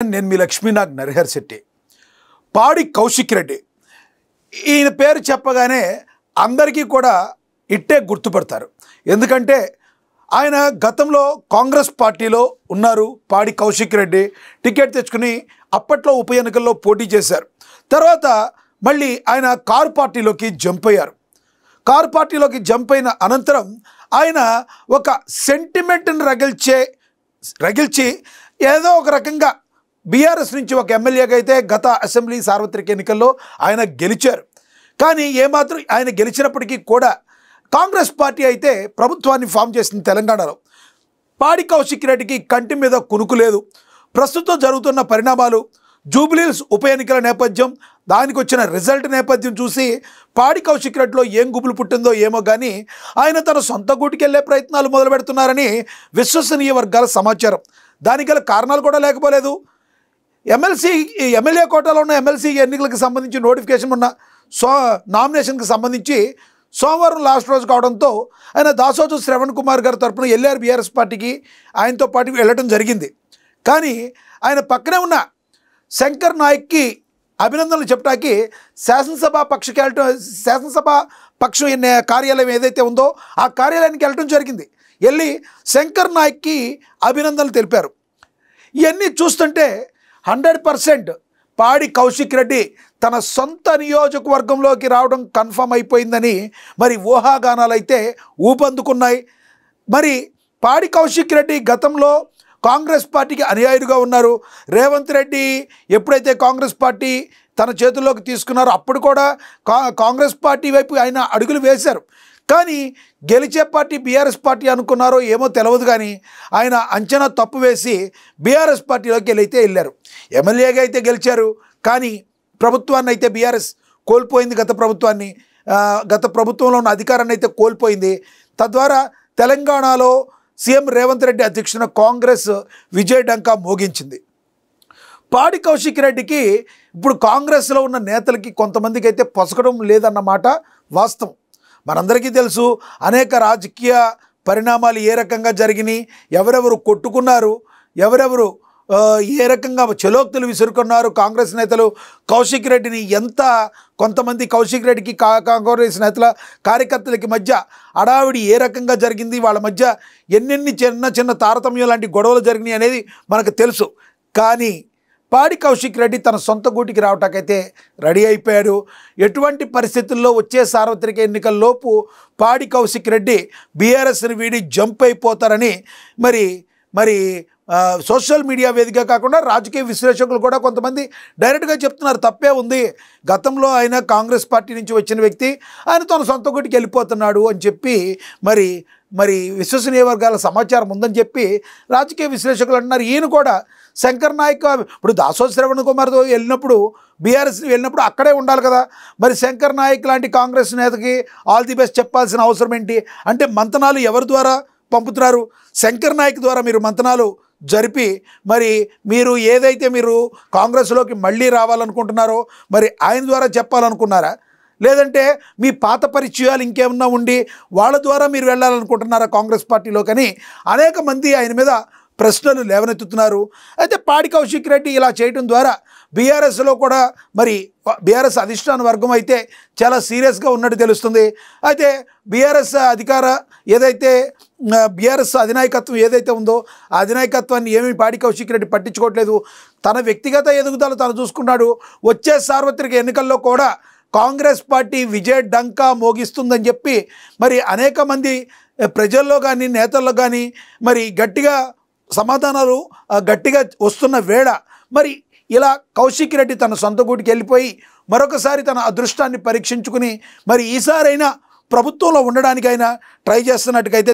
నేను మీ లక్ష్మీనాగ్ నరహర్ శెట్టి పాడి కౌశిక్ రెడ్డి ఈయన పేరు చెప్పగానే అందరికీ కూడా ఇట్టే గుర్తుపడతారు. ఎందుకంటే ఆయన గతంలో కాంగ్రెస్ పార్టీలో ఉన్నారు. పాడి కౌశిక్ రెడ్డి టికెట్ తెచ్చుకుని అప్పట్లో ఉప ఎన్నికల్లో పోటీ చేశారు. తర్వాత మళ్ళీ ఆయన కారు పార్టీలోకి జంప్ అయ్యారు. కారు పార్టీలోకి జంప్ అయిన అనంతరం ఆయన ఒక సెంటిమెంట్ని రగిల్చి ఏదో ఒక రకంగా బీఆర్ఎస్ నుంచి ఒక ఎమ్మెల్యేగా అయితే గత అసెంబ్లీ సార్వత్రిక ఎన్నికల్లో ఆయన గెలిచారు. కానీ ఏమాత్రం ఆయన గెలిచినప్పటికీ కూడా కాంగ్రెస్ పార్టీ అయితే ప్రభుత్వాన్ని ఫామ్ చేసింది తెలంగాణలో. పాడి కౌశిక్ రెడ్డికి కంటి మీద కునుకు లేదు. ప్రస్తుతం జరుగుతున్న పరిణామాలు, జూబ్లీహిల్స్ ఉప ఎన్నికల నేపథ్యం, దానికి వచ్చిన రిజల్ట్ నేపథ్యం చూసి పాడి కౌశిక్ రెడ్డిలో ఏం గుబులు పుట్టిందో ఏమో కానీ ఆయన తన సొంత గూటికి వెళ్ళే ప్రయత్నాలు మొదలు పెడుతున్నారని విశ్వసనీయ వర్గాల సమాచారం. దానికి గల కారణాలు కూడా లేకపోలేదు. ఎమ్మెల్యే కోటాలో ఉన్న ఎమ్మెల్సీ ఎన్నికలకు సంబంధించి నోటిఫికేషన్ ఉన్న నామినేషన్కి సంబంధించి సోమవారం లాస్ట్ రోజు కావడంతో ఆయన దాసోజు శ్రవణ్ కుమార్ గారి తరఫున ఎల్ఆర్ బీఆర్ఎస్ పార్టీకి ఆయనతో పాటు వెళ్ళడం జరిగింది. కానీ ఆయన పక్కనే ఉన్న శంకర్ నాయక్కి అభినందనలు చెప్పడానికి శాసనసభ పక్షం కార్యాలయం ఏదైతే ఉందో ఆ కార్యాలయానికి వెళ్ళడం జరిగింది. వెళ్ళి శంకర్ నాయక్కి అభినందనలు తెలిపారు. ఇవన్నీ చూస్తుంటే 100% పాడి కౌశిక్ రెడ్డి తన సొంత నియోజకవర్గంలోకి రావడం కన్ఫర్మ్ అయిపోయిందని మరి ఊహాగానాలు అయితే ఊపందుకున్నాయి. మరి పాడి కౌశిక్ రెడ్డి గతంలో కాంగ్రెస్ పార్టీకి అనుయాయుడిగా ఉన్నారు. రేవంత్ రెడ్డి ఎప్పుడైతే కాంగ్రెస్ పార్టీ తన చేతుల్లోకి తీసుకున్నారో అప్పుడు కూడా కాంగ్రెస్ పార్టీ వైపు ఆయన అడుగులు వేశారు. కానీ గెలిచే పార్టీ బీఆర్ఎస్ పార్టీ అనుకున్నారో ఏమో తెలియదు. కానీ ఆయన అంచనా తప్పు వేసి బీఆర్ఎస్ పార్టీలోకి వెళ్ళారు. ఎమ్మెల్యేగా అయితే గెలిచారు. కానీ ప్రభుత్వాన్ని అయితే బీఆర్ఎస్ కోల్పోయింది. గత ప్రభుత్వంలో ఉన్న అధికారాన్ని అయితే కోల్పోయింది. తద్వారా తెలంగాణలో సీఎం రేవంత్ రెడ్డి అధ్యక్షున కాంగ్రెస్ విజయ డంకా మోగించింది. పాడి కౌశిక్ రెడ్డికి ఇప్పుడు కాంగ్రెస్లో ఉన్న నేతలకి కొంతమందికి అయితే పొసగడం లేదన్నమాట వాస్తవం. మనందరికీ తెలుసు అనేక రాజకీయ పరిణామాలు ఏ రకంగా జరిగినాయి, ఎవరెవరు కొట్టుకున్నారు, ఎవరెవరు ఏ రకంగా చలోక్తులు విసురుకున్నారు. కాంగ్రెస్ నేతలు కౌశిక్ రెడ్డిని కొంతమంది కౌశిక్ రెడ్డికి కాంగ్రెస్ నేతల కార్యకర్తలకి మధ్య అడావిడి ఏ రకంగా జరిగింది, వాళ్ళ మధ్య ఎన్నెన్ని చిన్న తారతమ్యం లాంటి గొడవలు జరిగినాయి అనేది మనకు తెలుసు. కానీ పాడి కౌశిక్ రెడ్డి తన సొంత గూటికి రావటానికైతే రెడీ అయిపోయాడు. ఎటువంటి పరిస్థితుల్లో వచ్చే సార్వత్రిక ఎన్నికల్లోపు పాడి కౌశిక్ రెడ్డి బీఆర్ఎస్ని వీడి జంప్ అయిపోతారని మరి సోషల్ మీడియా వేదిక కాకుండా రాజకీయ విశ్లేషకులు కూడా కొంతమంది డైరెక్ట్గా చెప్తున్నారు. తప్పే ఉంది, గతంలో ఆయన కాంగ్రెస్ పార్టీ నుంచి వచ్చిన వ్యక్తి ఆయన తన సొంత గూటికి వెళ్ళిపోతున్నాడు అని చెప్పి మరి విశ్వసనీయ వర్గాల సమాచారం ఉందని చెప్పి రాజకీయ విశ్లేషకులు అంటున్నారు. ఈయన కూడా శంకర్ నాయక్ ఇప్పుడు దాసోజు శ్రవణ్ కుమార్తో బీఆర్ఎస్ వెళ్ళినప్పుడు అక్కడే ఉండాలి కదా. మరి శంకర్ నాయక్ లాంటి కాంగ్రెస్ నేతకి ఆల్ ది బెస్ట్ చెప్పాల్సిన అవసరం ఏంటి? అంటే మంతనాలు ఎవరి ద్వారా పంపుతున్నారు? శంకర్ నాయక్ ద్వారా మీరు మంతనాలు జరిపి మీరు ఏదైతే మీరు కాంగ్రెస్లోకి మళ్ళీ రావాలనుకుంటున్నారో మరి ఆయన ద్వారా చెప్పాలనుకున్నారా? లేదంటే మీ పాత పరిచయాలు ఇంకేమన్నా ఉండి వాళ్ళ ద్వారా మీరు వెళ్ళాలనుకుంటున్నారా కాంగ్రెస్ పార్టీలోకని అనేక మంది ఆయన మీద ప్రశ్నలు లేవనెత్తుతున్నారు. అయితే పాడి కౌశిక్ రెడ్డి ఇలా చేయడం ద్వారా బీఆర్ఎస్లో కూడా బీఆర్ఎస్ అధిష్టాన వర్గం అయితే చాలా సీరియస్గా ఉన్నట్టు తెలుస్తుంది. అయితే బీఆర్ఎస్ బీఆర్ఎస్ అధినాయకత్వం ఏదైతే ఉందో ఆ అధినాయకత్వాన్ని ఏమీ పాడి కౌశిక్ రెడ్డి పట్టించుకోవట్లేదు. తన వ్యక్తిగత ఎదుగుదల తను చూసుకున్నాడు. వచ్చే సార్వత్రిక ఎన్నికల్లో కూడా కాంగ్రెస్ పార్టీ విజయ డంకా మోగిస్తుందని చెప్పి అనేక మంది ప్రజల్లో కానీ నేతల్లో కానీ గట్టిగా సమాధానాలు గట్టిగా వస్తున్న వేళ ఇలా కౌశిక్ రెడ్డి తన సొంత గూటికి వెళ్ళిపోయి మరొకసారి తన అదృష్టాన్ని పరీక్షించుకుని ఈసారైనా ప్రభుత్వంలో ఉండడానికైనా ట్రై చేస్తున్నట్టుకైతే